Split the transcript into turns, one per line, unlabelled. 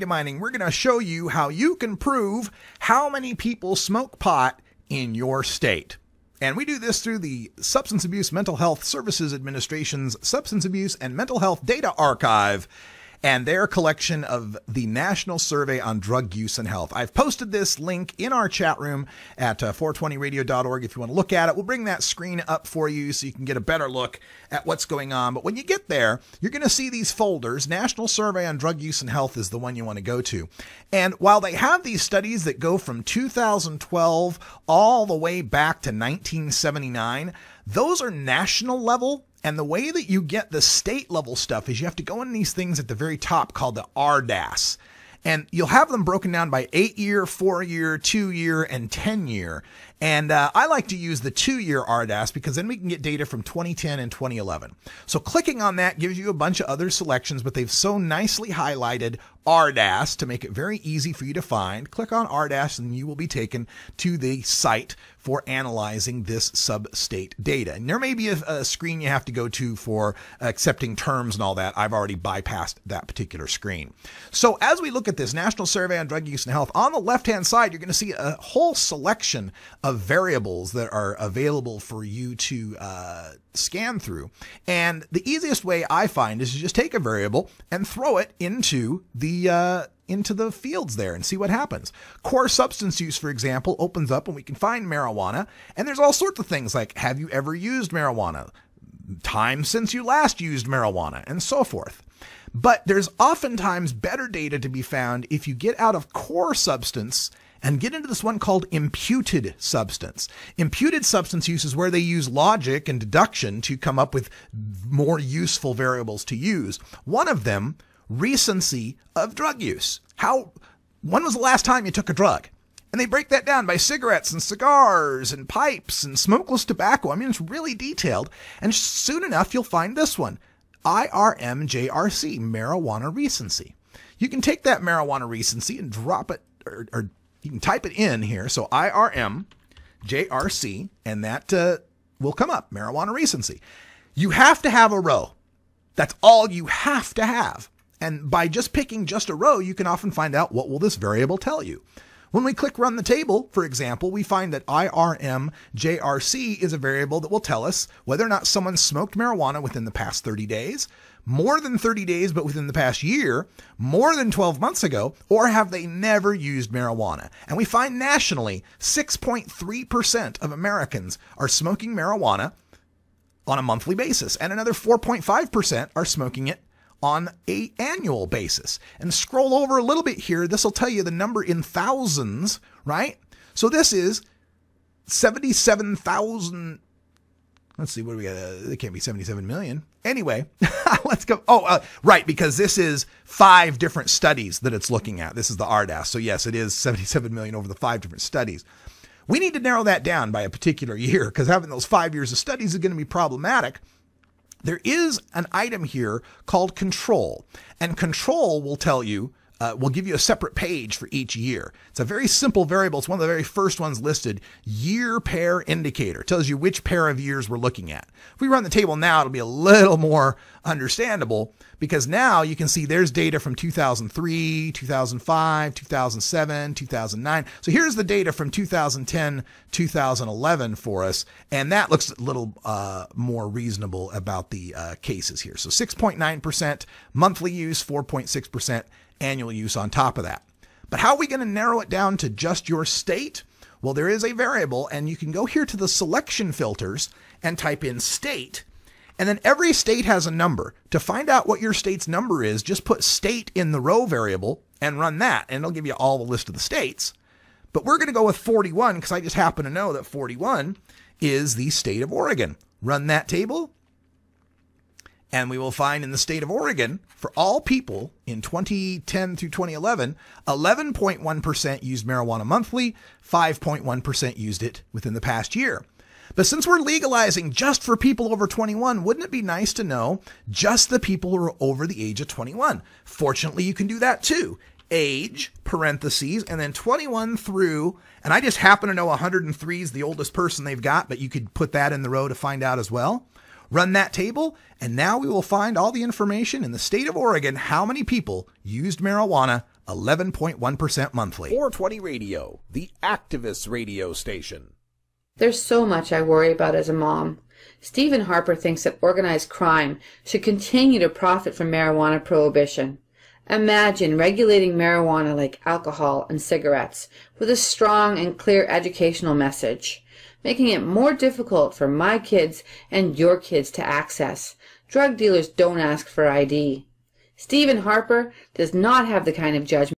Mining, we're going to show you how you can prove how many people smoke pot in your state. And we do this through the Substance Abuse Mental Health Services Administration's Substance Abuse and Mental Health Data Archive and their collection of the National Survey on Drug Use and Health. I've posted this link in our chat room at 420radio.org if you want to look at it. We'll bring that screen up for you so you can get a better look at what's going on. But when you get there, you're going to see these folders. National Survey on Drug Use and Health is the one you want to go to. And while they have these studies that go from 2012 all the way back to 1979, those are national level. And the way that you get the state level stuff is you have to go in these things at the very top called the R-DAS. And you'll have them broken down by 8-year, 4-year, 2-year, and 10-year. And I like to use the 2-year R-DAS because then we can get data from 2010 and 2011. So clicking on that gives you a bunch of other selections, but they've so nicely highlighted R-DAS to make it very easy for you to find. Click on R-DAS and you will be taken to the site for analyzing this sub-state data. And there may be a screen you have to go to for accepting terms and all that. I've already bypassed that particular screen. So as we look at this National Survey on Drug Use and Health, on the left-hand side, you're going to see a whole selection of variables that are available for you to scan through. And the easiest way I find is to just take a variable and throw it into the fields there and see what happens. Core substance use, for example, opens up and we can find marijuana. And there's all sorts of things like, have you ever used marijuana? Time since you last used marijuana, and so forth. But there's oftentimes better data to be found if you get out of core substance and get into this one called imputed substance. Imputed substance use is where they use logic and deduction to come up with more useful variables to use. One of them, recency of drug use. When was the last time you took a drug? And they break that down by cigarettes and cigars and pipes and smokeless tobacco. I mean, it's really detailed. And soon enough, you'll find this one, IRMJRC, marijuana recency. You can take that marijuana recency and drop it, or you can type it in here. So IRMJRC, and that will come up, marijuana recency. You have to have a row. That's all you have to have. And by just picking just a row, you can often find out what will this variable tell you. When we click run the table, for example, we find that IRMJRC is a variable that will tell us whether or not someone smoked marijuana within the past 30 days, more than 30 days but within the past year, more than 12 months ago, or have they never used marijuana. And we find nationally 6.3% of Americans are smoking marijuana on a monthly basis, and another 4.5% are smoking it on an annual basis. And scroll over a little bit here. This will tell you the number in thousands, right? So this is 77,000. Let's see, what do we got? It can't be 77 million. Anyway, let's go. Right, because this is 5 different studies that it's looking at. This is the R-DAS. So yes, it is 77 million over the 5 different studies. We need to narrow that down by a particular year because having those 5 years of studies is going to be problematic. There is an item here called control, and control will tell you, will give you a separate page for each year. It's a very simple variable. It's one of the very first ones listed, year pair indicator. It tells you which pair of years we're looking at. If we run the table now, it'll be a little more understandable because now you can see there's data from 2003, 2005, 2007, 2009. So here's the data from 2010, 2011 for us. And that looks a little more reasonable about the cases here. So 6.9% monthly use, 4.6% annual use on top of that. But how are we going to narrow it down to just your state? Well, there is a variable, and you can go here to the selection filters and type in state. And then every state has a number. To find out what your state's number is, just put state in the row variable and run that, and it'll give you all the list of the states. But we're going to go with 41 because I just happen to know that 41 is the state of Oregon. Run that table. And we will find in the state of Oregon, for all people in 2010 through 2011, 11.1% used marijuana monthly, 5.1% used it within the past year. But since we're legalizing just for people over 21, wouldn't it be nice to know just the people who are over the age of 21? Fortunately, you can do that too. Age, parentheses, and then 21 through, and I just happen to know 103 is the oldest person they've got, but you could put that in the row to find out as well. Run that table, and now we will find all the information in the state of Oregon, how many people used marijuana 11.1% monthly.
420 Radio, the activist radio station.
There's so much I worry about as a mom. Stephen Harper thinks that organized crime should continue to profit from marijuana prohibition. Imagine regulating marijuana like alcohol and cigarettes with a strong and clear educational message, making it more difficult for my kids and your kids to access. Drug dealers don't ask for ID. Stephen Harper does not have the kind of judgment